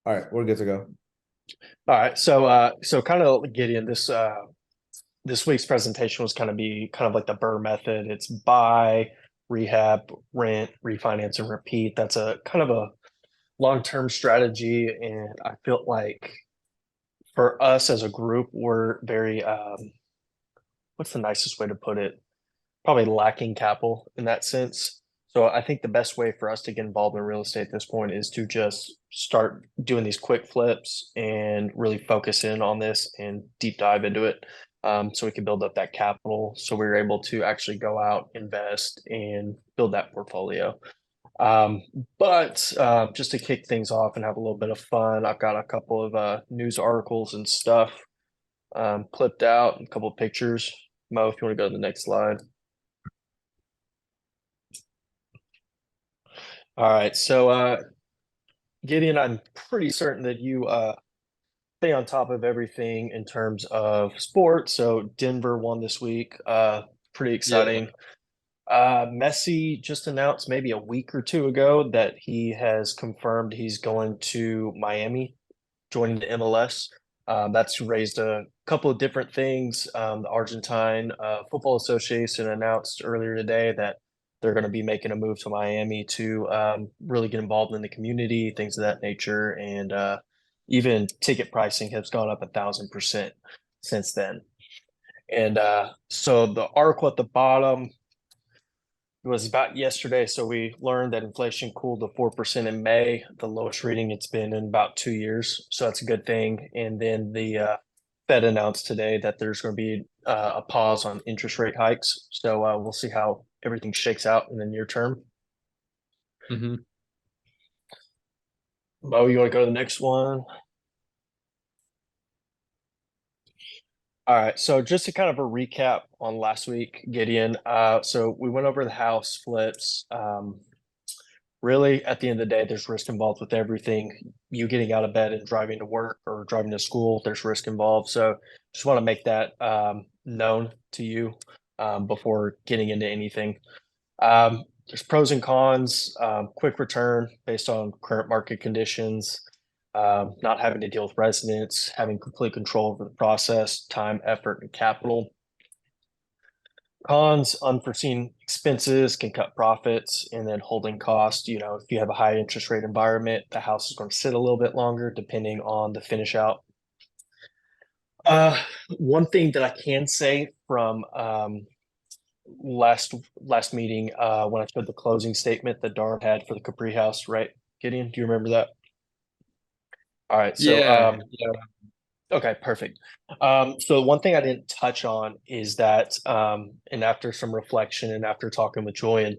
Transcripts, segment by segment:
All right, we're good to go. All right, so kind of Gideon, this week's presentation was kind of like the BRRRR method. It's buy, rehab, rent, refinance, and repeat. That's a kind of a long-term strategy, and I feel like for us as a group, we're very what's the nicest way to put it? Probably lacking capital in that sense. So I think the best way for us to get involved in real estate at this point is to just start doing these quick flips and really focus in on this and deep dive into it. So we can build up that capital. So we were able to actually go out, invest, and build that portfolio. Um, but just to kick things off and have a little bit of fun, I've got a couple of news articles and stuff clipped out, a couple of pictures. Mo, if you want to go to the next slide. All right, so Gideon, I'm pretty certain that you stay on top of everything in terms of sports. So Denver won this week. Pretty Yeah. exciting. Messi just announced maybe a week or two ago that he has confirmed he's going to Miami, joining the MLS. That's raised a couple of different things. The Argentine Football Association announced earlier today that they're going to be making a move to Miami to really get involved in the community, things of that nature, and even ticket pricing has gone up 1,000% since then. And so the article at the bottom was about yesterday. So we learned that inflation cooled to 4% in May, the lowest reading it's been in about 2 years. So that's a good thing. And then the Fed announced today that there's going to be a pause on interest rate hikes. So we'll see how everything shakes out in the near term. hmm Bo, you want to go to the next one? All right. So just to kind of a recap on last week, Gideon. So we went over the house flips. Really, at the end of the day, there's risk involved with everything. You getting out of bed and driving to work or driving to school, there's risk involved. So just want to make that known to you before getting into anything. There's pros and cons, quick return based on current market conditions, not having to deal with residents, having complete control over the process, time, effort, and capital. Cons, unforeseen expenses can cut profits, and then holding cost. If you have a high interest rate environment, the house is going to sit a little bit longer depending on the finish out. Uh, One thing that I can say from last meeting, when I showed the closing statement that Darwin had for the Capri House, right, Gideon? Do you remember that? All right, so Yeah. Yeah. okay, perfect. So one thing I didn't touch on is that, and after some reflection and after talking with Julian,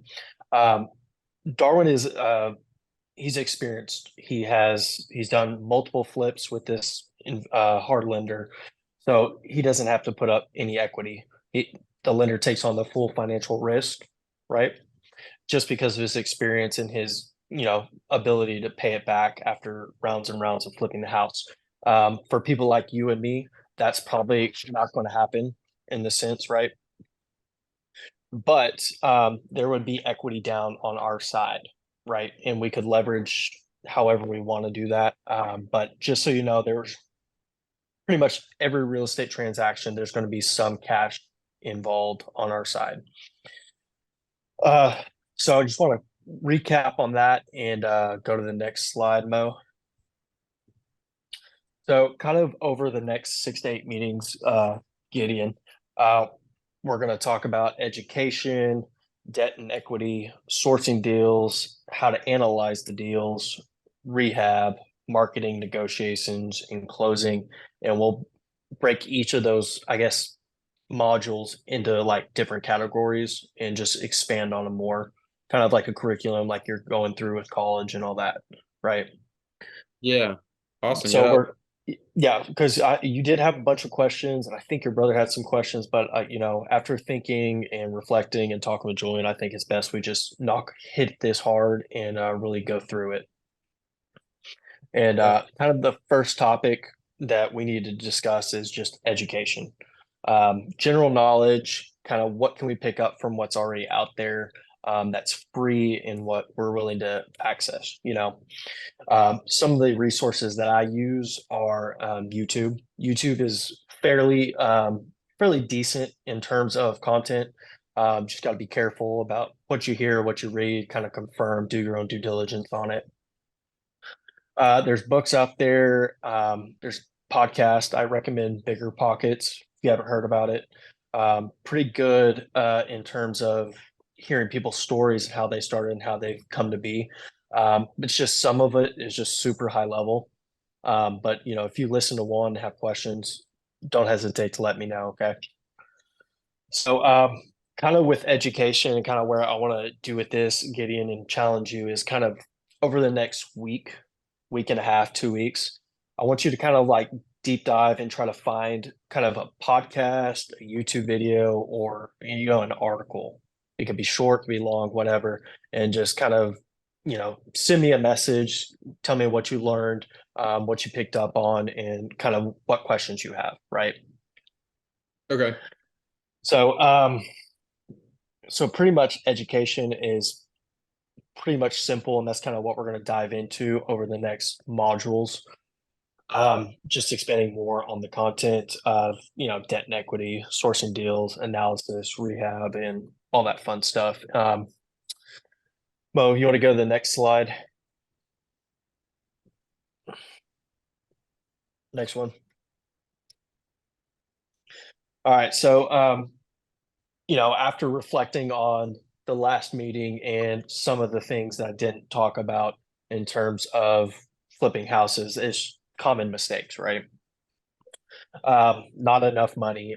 um, Darwin is he's experienced. He's done multiple flips with this hard lender, so he doesn't have to put up any equity. The lender takes on the full financial risk, right? Just because of his experience and his ability to pay it back after rounds and rounds of flipping the house. For people like you and me, that's probably not going to happen in the sense, right? But there would be equity down on our side, right? And we could leverage however we want to do that. But just so you know, there's pretty much every real estate transaction, there's going to be some cash involved on our side. Uh, so I just want to recap on that and go to the next slide, Mo. So kind of over the next 6 to 8 meetings, Gideon, uh, we're going to talk about education, debt and equity, sourcing deals, how to analyze the deals, rehab, marketing, negotiations, and closing. And we'll break each of those, I guess, modules into like different categories and just expand on them more, kind of like a curriculum, like you're going through with college and all that, right? Yeah. Awesome. So Yeah. we're yeah, because you did have a bunch of questions, and I think your brother had some questions, but after thinking and reflecting and talking with Julian, I think it's best we just hit this hard and really go through it. And Yeah. kind of the first topic that we need to discuss is just education, general knowledge, kind of what can we pick up from what's already out there. that's free in what we're willing to access. Some of the resources that I use are YouTube. YouTube is fairly decent in terms of content. Just got to be careful about what you hear, what you read, kind of confirm, do your own due diligence on it. There's books out there. There's podcast. I recommend Bigger Pockets if you haven't heard about it. Pretty good in terms of hearing people's stories, how they started and how they've come to be. It's just some of it is just super high level. But if you listen to one and have questions, don't hesitate to let me know. Okay. So kind of with education and kind of where I want to do with this, Gideon, and challenge you is kind of over the next week and a half, 2 weeks. I want you to kind of like deep dive and try to find kind of a podcast, a YouTube video, or an article. It could be short, it could be long, whatever, and just kind of send me a message, tell me what you learned, what you picked up on, and kind of what questions you have. Right. Okay. So pretty much education is pretty much simple, and that's kind of what we're going to dive into over the next modules. Just expanding more on the content of debt and equity, sourcing deals, analysis, rehab, and all that fun stuff. Mo, you want to go to the next slide? Next one. All right. So after reflecting on the last meeting and some of the things that I didn't talk about in terms of flipping houses is common mistakes, right? Not enough money.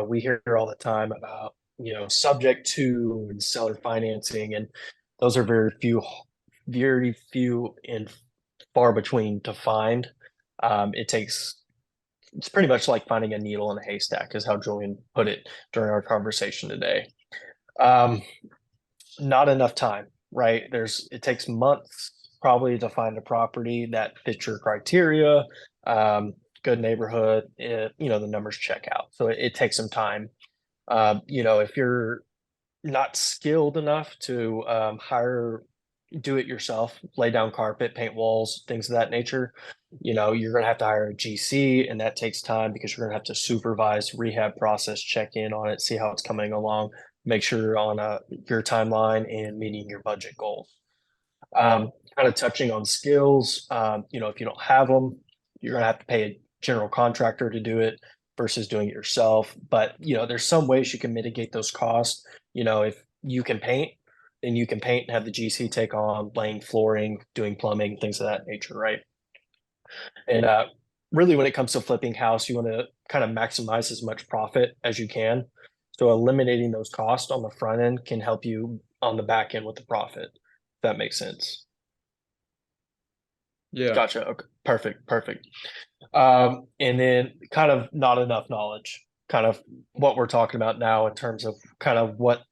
We hear all the time about, subject to and seller financing, and those are very few and far between to find. It's pretty much like finding a needle in a haystack, is how Julian put it during our conversation today. Not enough time, right? It takes months probably to find a property that fits your criteria, good neighborhood, the numbers check out. So it takes some time. If you're not skilled enough to do it yourself, lay down carpet, paint walls, things of that nature, you're going to have to hire a GC, and that takes time because you're going to have to supervise rehab process, check in on it, see how it's coming along, make sure you're on your timeline and meeting your budget goals. Kind of touching on skills, if you don't have them, you're going to have to pay a general contractor to do it versus doing it yourself. But, there's some ways you can mitigate those costs. If you can paint, then you can paint and have the GC take on laying flooring, doing plumbing, things of that nature, right? And really, when it comes to flipping house, you want to kind of maximize as much profit as you can. So eliminating those costs on the front end can help you on the back end with the profit. If that makes sense. Yeah. Gotcha. Okay. Perfect. And then kind of not enough knowledge, kind of what we're talking about now in terms of kind of what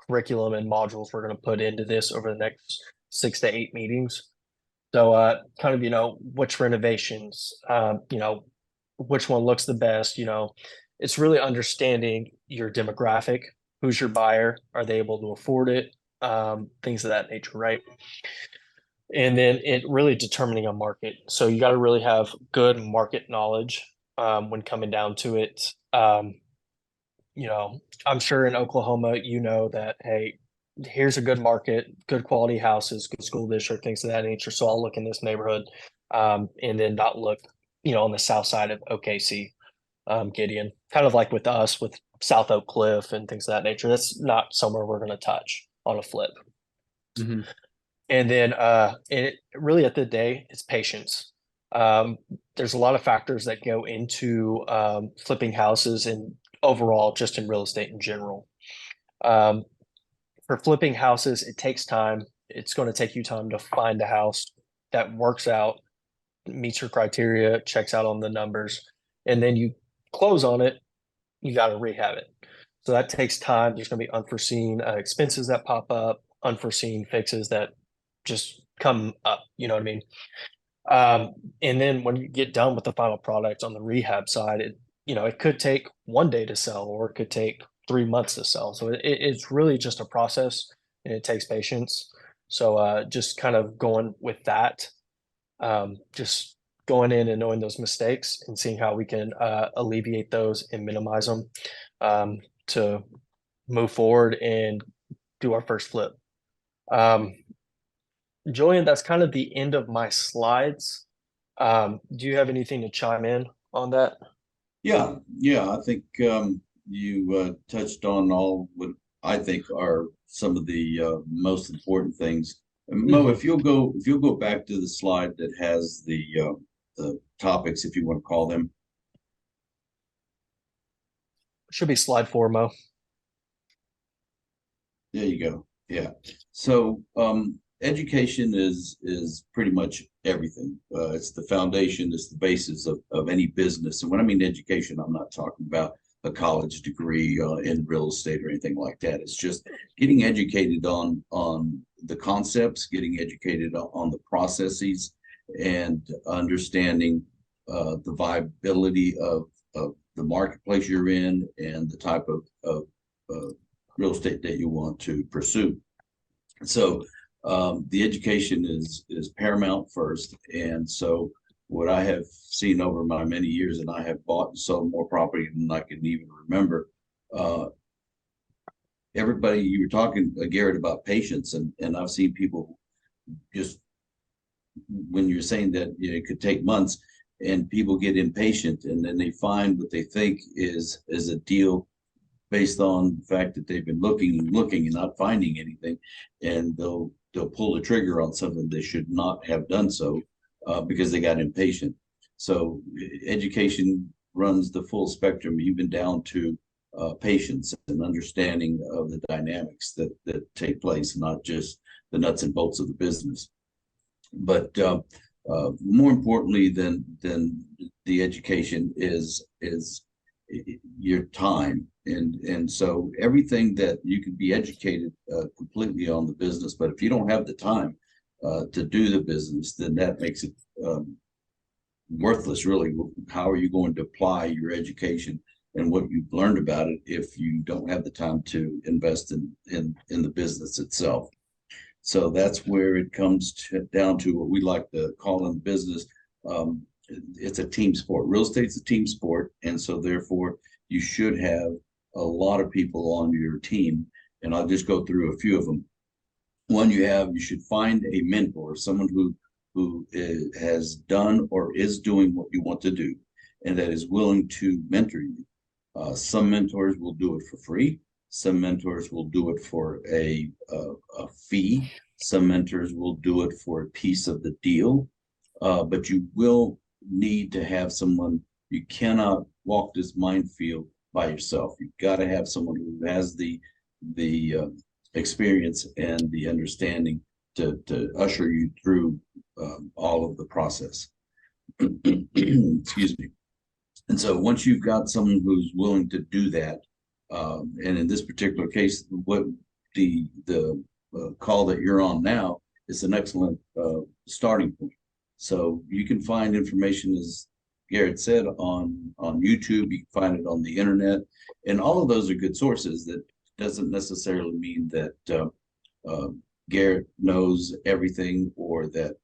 curriculum and modules we're going to put into this over the next 6 to 8 meetings. So kind of, which renovations, which one looks the best, it's really understanding your demographic, who's your buyer, are they able to afford it, things of that nature, right? And then it really determining a market. So you got to really have good market knowledge when coming down to it. I'm sure in Oklahoma, that, hey, here's a good market, good quality houses, good school district, things of that nature. So I'll look in this neighborhood and then not look, on the south side of OKC, Gideon, kind of like with us with South Oak Cliff and things of that nature. That's not somewhere we're going to touch on a flip. Mm-hmm. And then really at the day, it's patience. There's a lot of factors that go into flipping houses and overall just in real estate in general. For flipping houses, it takes time. It's going to take you time to find a house that works out, meets your criteria, checks out on the numbers, and then you close on it, you got to rehab it. So that takes time. There's going to be unforeseen expenses that pop up, unforeseen fixes that just come up. You know what I mean? And then when you get done with the final product on the rehab side, it could take 1 day to sell, or it could take 3 months to sell. So it's really just a process. and it takes patience. So just kind of going with that, just going in and knowing those mistakes and seeing how we can alleviate those and minimize them to move forward and do our first flip. Julian, that's kind of the end of my slides. Do you have anything to chime in on that? Yeah, I think you touched on all what I think are some of the most important things. And Mo, if you'll go back to the slide that has the topics, if you want to call them. Should be slide 4, Mo. There you go. Yeah. So education is pretty much everything. It's the foundation, it's the basis of any business. And when I mean education, I'm not talking about a college degree in real estate or anything like that. It's just getting educated on the concepts, getting educated on the processes, and understanding the viability of the marketplace you're in and the type of real estate that you want to pursue. So the education is paramount first. And so what I have seen over my many years, and I have bought and sold more property than I can even remember. Everybody, you were talking, Garrett, about patience, and I've seen people just, when you're saying that, you know, it could take months, and people get impatient, and then they find what they think is a deal based on the fact that they've been looking and not finding anything, and they'll pull the trigger on something they should not have done so because they got impatient. So education runs the full spectrum, even down to patience and understanding of the dynamics that take place, not just the nuts and bolts of the business. But more importantly than the education is your time. And so everything that you can be educated completely on the business, but if you don't have the time to do the business, then that makes it worthless, really. How are you going to apply your education and what you've learned about it if you don't have the time to invest in the business itself? So that's where it comes down to what we like to call in business. It's a team sport. Real estate's a team sport. And so therefore you should have a lot of people on your team. And I'll just go through a few of them. One, you should find a mentor, someone who has done or is doing what you want to do, and that is willing to mentor you. Some mentors will do it for free. Some mentors will do it for a fee. Some mentors will do it for a piece of the deal. But you will need to have someone. You cannot walk this minefield by yourself. You've got to have someone who has the experience and the understanding to usher you through all of the process. Excuse me. And so once you've got someone who's willing to do that, and in this particular case, what the call that you're on now is an excellent starting point. So you can find information, as Garrett said, on YouTube. You can find it on the internet, and all of those are good sources. That doesn't necessarily mean that Garrett knows everything, or that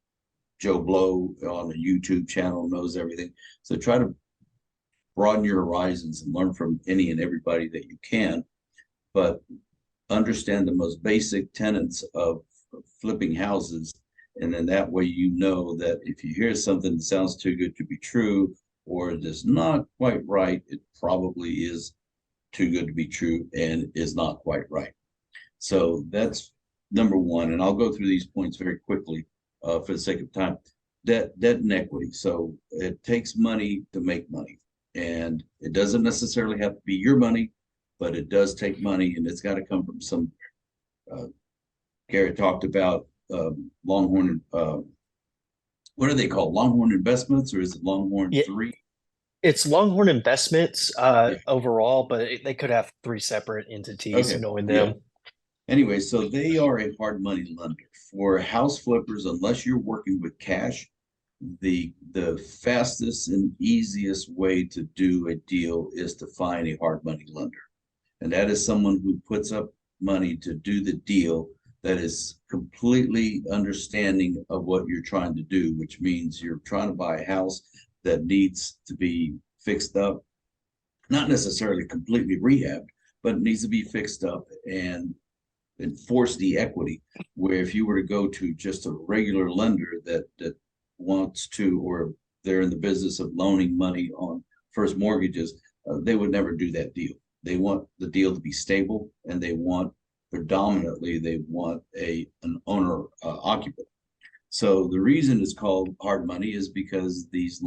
Joe Blow on a YouTube channel knows everything. So try to broaden your horizons and learn from any and everybody that you can, but understand the most basic tenets of flipping houses. And then that way, you know that if you hear something that sounds too good to be true, or it is not quite right, it probably is too good to be true and is not quite right. So that's number one. And I'll go through these points very quickly for the sake of time. Debt and equity. So it takes money to make money. And it doesn't necessarily have to be your money, but it does take money, and it's got to come from somewhere. Garrett talked about Longhorn. What are they called? Longhorn Investments, or is it Longhorn 3? It's Longhorn Investments overall, but they could have 3 separate entities, knowing them. Yeah. Anyway, so they are a hard money lender for house flippers. Unless you're working with cash, the fastest and easiest way to do a deal is to find a hard money lender, and that is someone who puts up money to do the deal, that is completely understanding of what you're trying to do, which means you're trying to buy a house that needs to be fixed up, not necessarily completely rehabbed, but it needs to be fixed up and enforce the equity. Where if you were to go to just a regular lender that wants to, or they're in the business of loaning money on first mortgages, they would never do that deal. They want the deal to be stable, and they want predominantly an owner occupant. So the reason it's called hard money is because these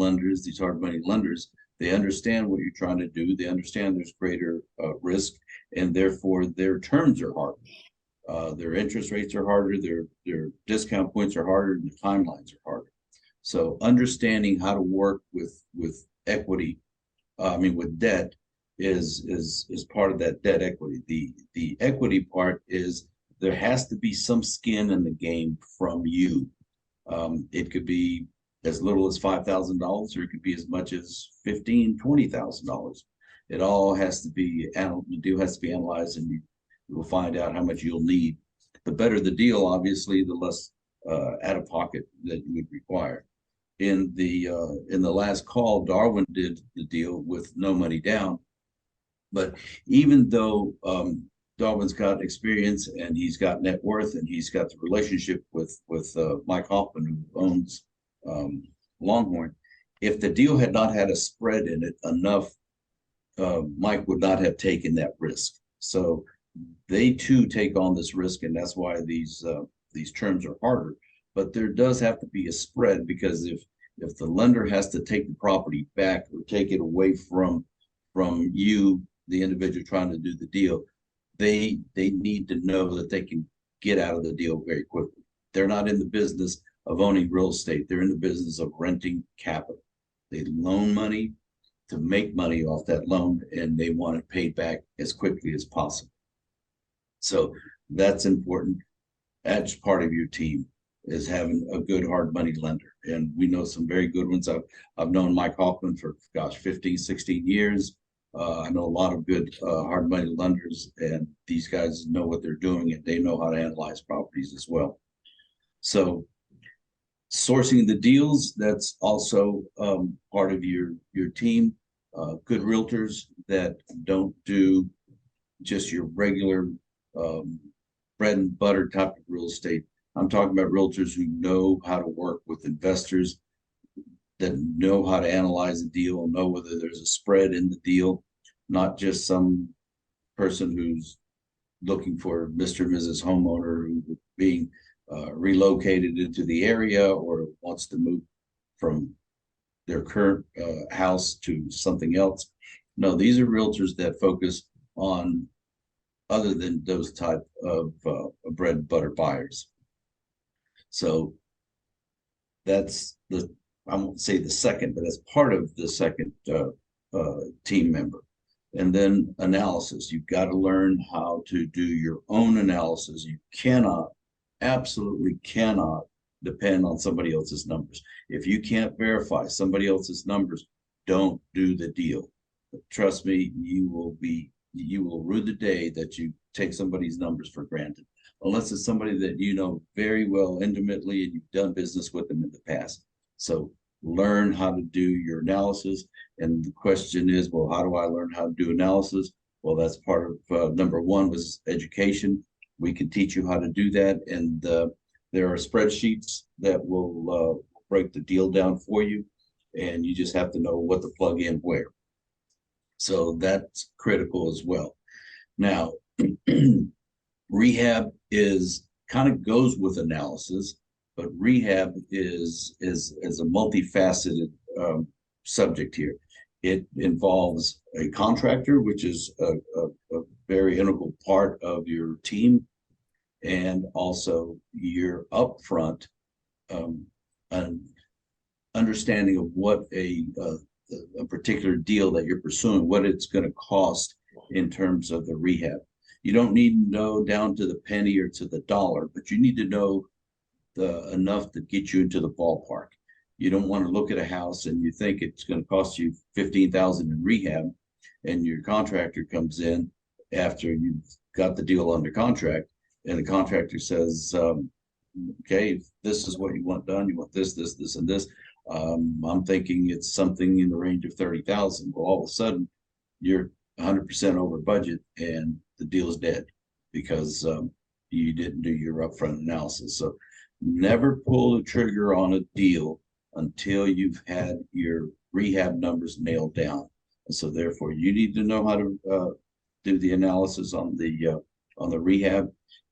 hard money lenders, they understand what you're trying to do. They understand there's greater risk, and therefore their terms are harder. Their interest rates are harder. Their discount points are harder, and the timelines are harder. So understanding how to work with equity, with debt, is part of that debt equity. The equity part is there has to be some skin in the game from you. It could be as little as $5,000, or it could be as much as $15,000, $20,000. It all has to be, the deal has to be analyzed, and you will find out how much you'll need. The better the deal, obviously, the less out of pocket that you would require. In the last call, Darwin did the deal with no money down. But even though Darwin's got experience and he's got net worth and he's got the relationship with Mike Hoffman, who owns Longhorn, if the deal had not had a spread in it enough, Mike would not have taken that risk. So they too take on this risk, and that's why these terms are harder. But there does have to be a spread, because if the lender has to take the property back or take it away from you, the individual trying to do the deal, they need to know that they can get out of the deal very quickly. They're not in the business of owning real estate. They're in the business of renting capital. They loan money to make money off that loan, and they want it paid back as quickly as possible. So that's important. That's part of your team, is having a good hard money lender. And we know some very good ones. I've known Mike Hoffman for, 15, 16 years. I know a lot of good hard money lenders, and these guys know what they're doing, and they know how to analyze properties as well. So sourcing the deals, that's also part of your team. Good realtors that don't do just your regular bread and butter type of real estate. I'm talking about realtors who know how to work with investors, that know how to analyze a deal, know whether there's a spread in the deal, not just some person who's looking for Mr. and Mrs. homeowner who being relocated into the area or wants to move from their current house to something else. No, these are realtors that focus on other than those type of bread and butter buyers. So that's I won't say the second, but that's part of the second team member. And then analysis. You've got to learn how to do your own analysis. You cannot, absolutely cannot, depend on somebody else's numbers. If you can't verify somebody else's numbers, don't do the deal. But trust me, you will rue the day that you take somebody's numbers for granted, unless it's somebody that you know very well intimately and you've done business with them in the past. So learn how to do your analysis. And the question is, well, how do I learn how to do analysis? Well, that's part of number one was education. We can teach you how to do that. And there are spreadsheets that will break the deal down for you. And you just have to know what to plug in where. So that's critical as well. Now, rehab is kind of goes with analysis, but rehab is a multifaceted subject here. It involves a contractor, which is a very integral part of your team, and also your upfront understanding of what a particular deal that you're pursuing, what it's going to cost in terms of the rehab. You don't need to know down to the penny or to the dollar, but you need to know enough to get you into the ballpark. You don't want to look at a house and you think it's going to cost you $15,000 in rehab, and your contractor comes in after you've got the deal under contract and the contractor says, okay, this is what you want done. You want this, this, this, and this. I'm thinking it's something in the range of 30,000. Well, all of a sudden you're 100% over budget and the deal's dead because you didn't do your upfront analysis. So never pull the trigger on a deal until you've had your rehab numbers nailed down. And so therefore you need to know how to do the analysis on the rehab,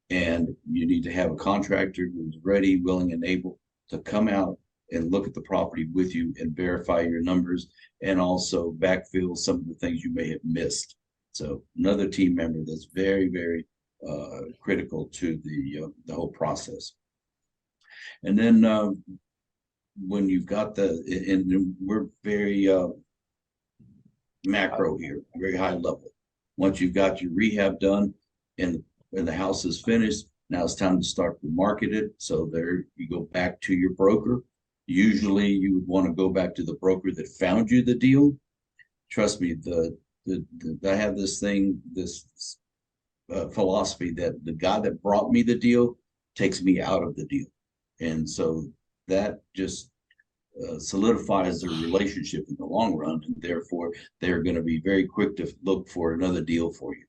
and you need to have a contractor who's ready, willing, and able to come out and look at the property with you and verify your numbers, and also backfill some of the things you may have missed. So another team member that's very, very critical to the whole process. And then when you've got and we're very macro here, very high level. Once you've got your rehab done and the house is finished, now it's time to start to market it. So there you go back to your broker. Usually you would want to go back to the broker that found you the deal. Trust me, I have this philosophy that the guy that brought me the deal takes me out of the deal. And so that just solidifies their relationship in the long run. And therefore, they're going to be very quick to look for another deal for you.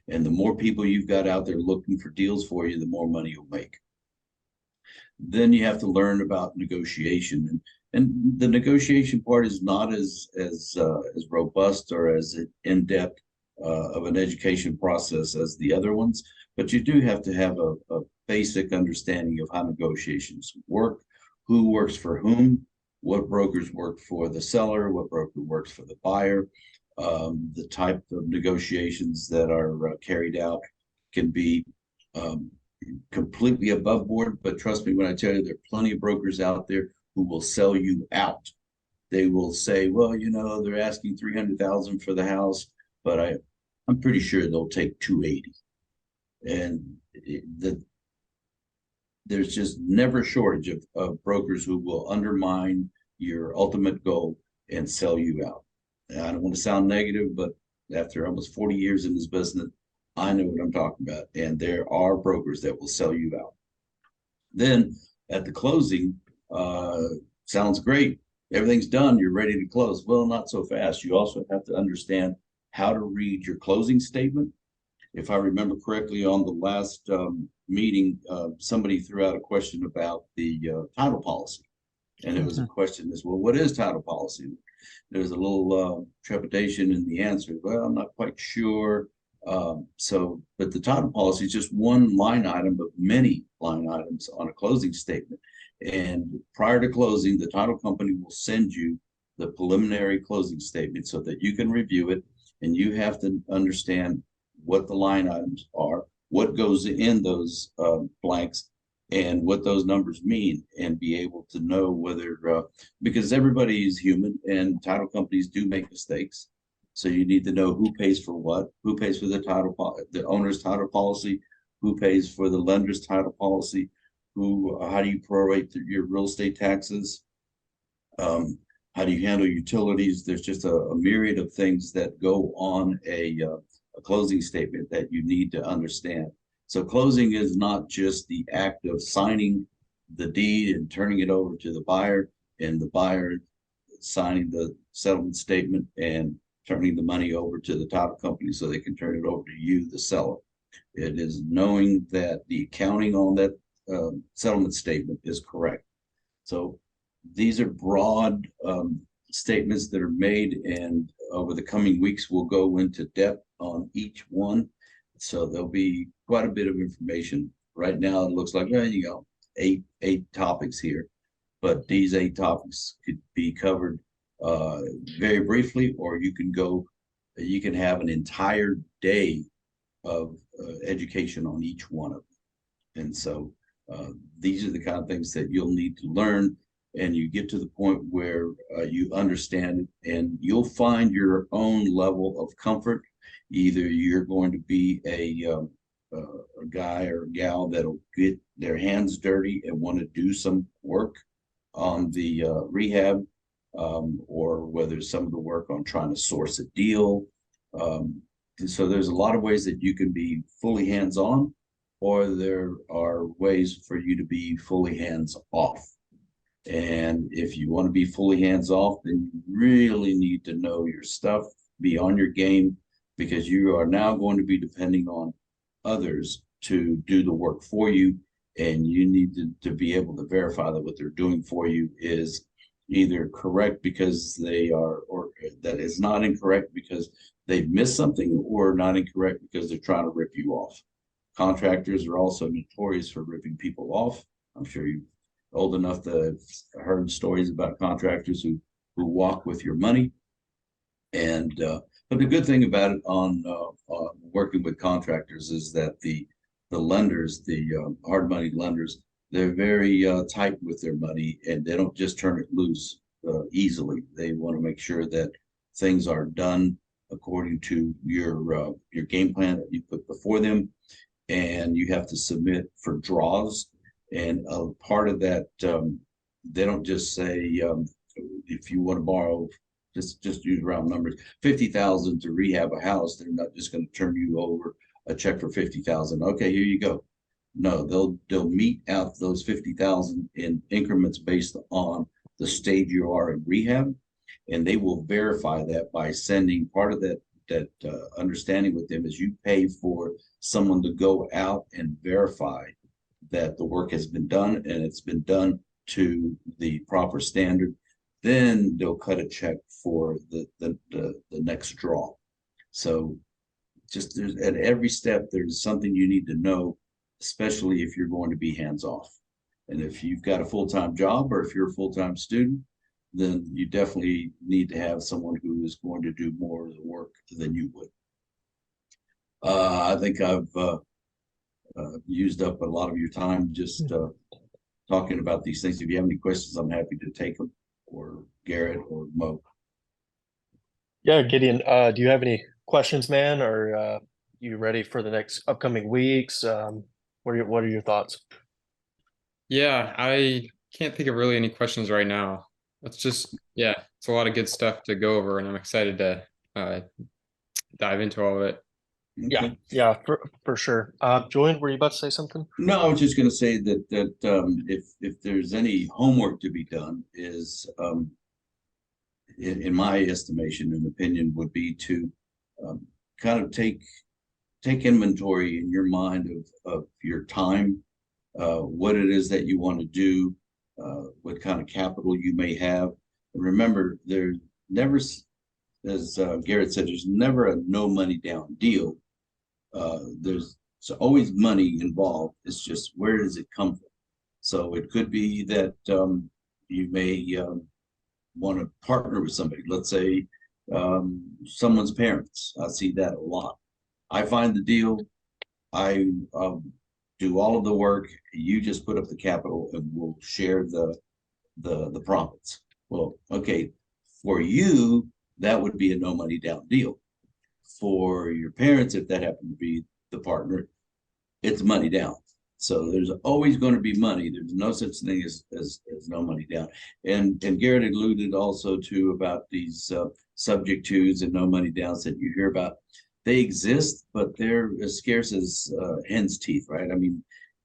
And the more people you've got out there looking for deals for you, the more money you'll make. Then you have to learn about negotiation, and the negotiation part is not as robust or as in-depth of an education process as the other ones, but you do have to have a basic understanding of how negotiations work, who works for whom, what brokers work for the seller, what broker works for the buyer. The type of negotiations that are carried out can be completely above board, but trust me when I tell you, there are plenty of brokers out there who will sell you out. They will say, well, you know, they're asking 300,000 for the house, but I'm pretty sure they'll take 280. And there's just never a shortage of brokers who will undermine your ultimate goal and sell you out. And I don't want to sound negative, but after almost 40 years in this business, I know what I'm talking about. And there are brokers that will sell you out. Then at the closing, sounds great. Everything's done. You're ready to close. Well, not so fast. You also have to understand how to read your closing statement. If I remember correctly, on the last meeting, somebody threw out a question about the title policy. And it was a question as well, what is title policy? There's a little trepidation in the answer. Well, I'm not quite sure. But the title policy is just one line item of many line items on a closing statement. And prior to closing, the title company will send you the preliminary closing statement so that you can review it, and you have to understand what the line items are, what goes in those blanks, and what those numbers mean, and be able to know whether, because everybody is human and title companies do make mistakes. So you need to know who pays for what, who pays for the owner's title policy, who pays for the lender's title policy, how do you prorate your real estate taxes, how do you handle utilities. There's just a myriad of things that go on a closing statement that you need to understand. So closing is not just the act of signing the deed and turning it over to the buyer, and the buyer signing the settlement statement and turning the money over to the title company so they can turn it over to you, the seller. It is knowing that the accounting on that settlement statement is correct. So these are broad statements that are made, and over the coming weeks, we'll go into depth on each one. So there'll be quite a bit of information. Right now, it looks like, well, you know, eight topics here, but these 8 topics could be covered very briefly, or you can have an entire day of education on each one of them. And so these are the kind of things that you'll need to learn, and you get to the point where you understand it, and you'll find your own level of comfort. Either you're going to be a guy or a gal that'll get their hands dirty and want to do some work on the rehab, or whether some of the work on trying to source a deal. So there's a lot of ways that you can be fully hands-on, or there are ways for you to be fully hands off. And if you want to be fully hands off, then you really need to know your stuff, be on your game, because you are now going to be depending on others to do the work for you. And you need to be able to verify that what they're doing for you is either correct because they are, or that is not incorrect because they've missed something, or not incorrect because they're trying to rip you off. Contractors are also notorious for ripping people off. I'm sure you're old enough to have heard stories about contractors who walk with your money. And but the good thing about it on working with contractors is that the lenders, the hard money lenders, they're very tight with their money, and they don't just turn it loose easily. They want to make sure that things are done according to your game plan that you put before them, and you have to submit for draws. And a part of that, they don't just say if you want to borrow, just use round numbers, 50,000 to rehab a house. They're not just going to turn you over a check for 50,000. Okay, here you go. No, they'll mete out those 50,000 in increments based on the stage you are in rehab, and they will verify that by sending part of that understanding with them is you pay for someone to go out and verify that the work has been done and it's been done to the proper standard. Then they'll cut a check for the next draw. So just at every step, there's something you need to know, especially if you're going to be hands off. And if you've got a full-time job, or if you're a full-time student, then you definitely need to have someone who is going to do more of the work than you would. I think I've used up a lot of your time just talking about these things. If you have any questions, I'm happy to take them, or Garrett or Mo. Yeah, Gideon, do you have any questions, man? Or you ready for the next upcoming weeks? What are your thoughts? Yeah, I can't think of really any questions right now. It's just, yeah, it's a lot of good stuff to go over, and I'm excited to dive into all of it. Okay. Yeah, for sure. Julian, were you about to say something? No, I was just going to say that if there's any homework to be done, is in my estimation and opinion, would be to kind of take inventory in your mind of your time, what it is that you want to do, what kind of capital you may have. And remember, there's never, as Garrett said, there's never a no money down deal. There's always money involved. It's just, where does it come from? So it could be that you may want to partner with somebody. Let's say someone's parents. I see that a lot. I find the deal. I do all of the work. You just put up the capital, and we'll share the profits. Well, okay, for you, that would be a no money down deal. For your parents, if that happened to be the partner, it's money down. So there's always going to be money. There's no such thing as no money down. And Garrett alluded also to about these subject twos and no money downs that you hear about. They exist, but they're as scarce as hen's teeth, right? I mean,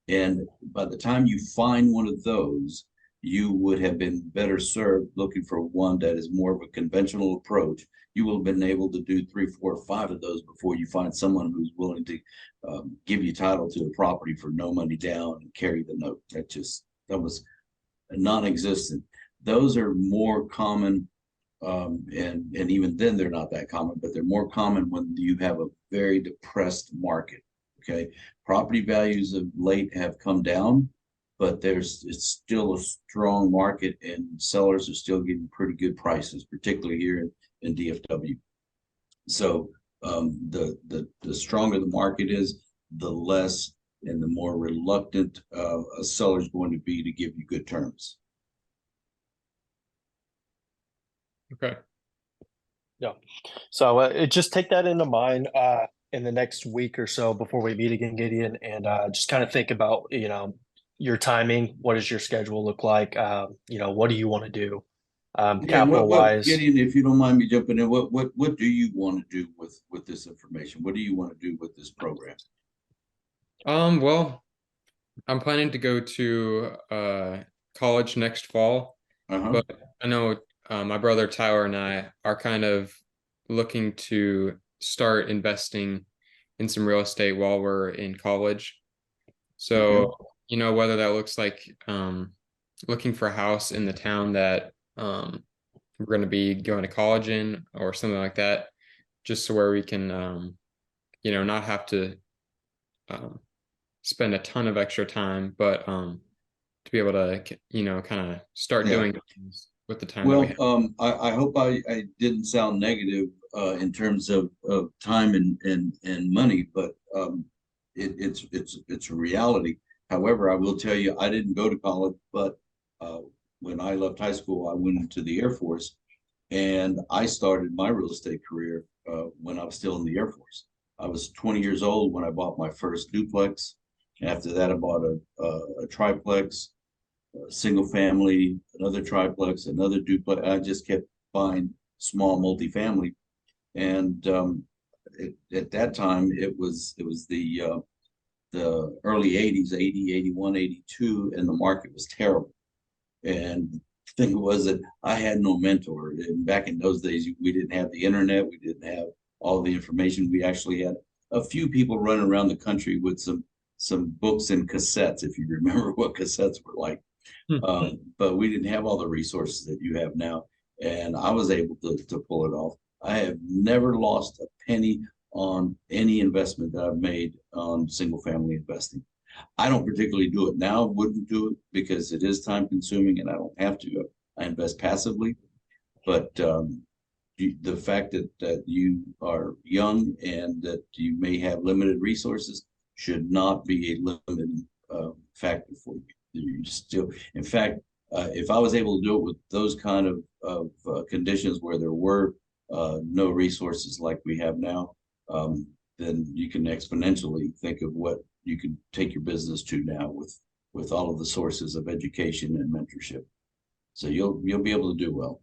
and by the time you find one of those, you would have been better served looking for one that is more of a conventional approach. You will have been able to do 3, 4, 5 of those before you find someone who's willing to give you title to a property for no money down and carry the note. That was non-existent. Those are more common, and even then they're not that common, but they're more common when you have a very depressed market. Okay, property values of late have come down, but it's still a strong market, and sellers are still getting pretty good prices, particularly here in DFW. So the stronger the market is, the less and the more reluctant a seller is going to be to give you good terms. Okay. Yeah. So just take that into mind in the next week or so before we meet again, Gideon, and just kind of think about, your timing. What does your schedule look like? What do you want to do? Capital wise. Gideon, if you don't mind me jumping in, what do you want to do with this information? What do you want to do with this program? Well, I'm planning to go to college next fall, Uh-huh. but I know my brother Tyler and I are kind of looking to start investing in some real estate while we're in college. Okay. So, whether that looks like looking for a house in the town that we're going to be going to college in or something like that, just so where we can, not have to um, spend a ton of extra time, but to be able to, kind of start Yeah. doing things with the time that we Well, have. I hope I didn't sound negative in terms of time and money, but it's a reality. However, I will tell you, I didn't go to college, but uh, when I left high school, I went into the Air Force, and I started my real estate career when I was still in the Air Force. I was 20 years old when I bought my first duplex. After that, I bought a triplex, single family, another triplex, another duplex. I just kept buying small multifamily, and at that time it was the early 80s, 80, 81, 82, and the market was terrible. And the thing was that I had no mentor. And back in those days, we didn't have the internet, we didn't have all the information. We actually had a few people running around the country with some books and cassettes, if you remember what cassettes were like. But we didn't have all the resources that you have now. And I was able to pull it off. I have never lost a penny on any investment that I've made on single family investing. I don't particularly do it now, wouldn't do it because it is time consuming and I don't have to. I invest passively. But the fact that you are young and that you may have limited resources should not be a limiting factor for you. You still, in fact, if I was able to do it with those kind of conditions where there were no resources like we have now, then you can exponentially think of what you can take your business to now with all of the sources of education and mentorship. So you'll be able to do well.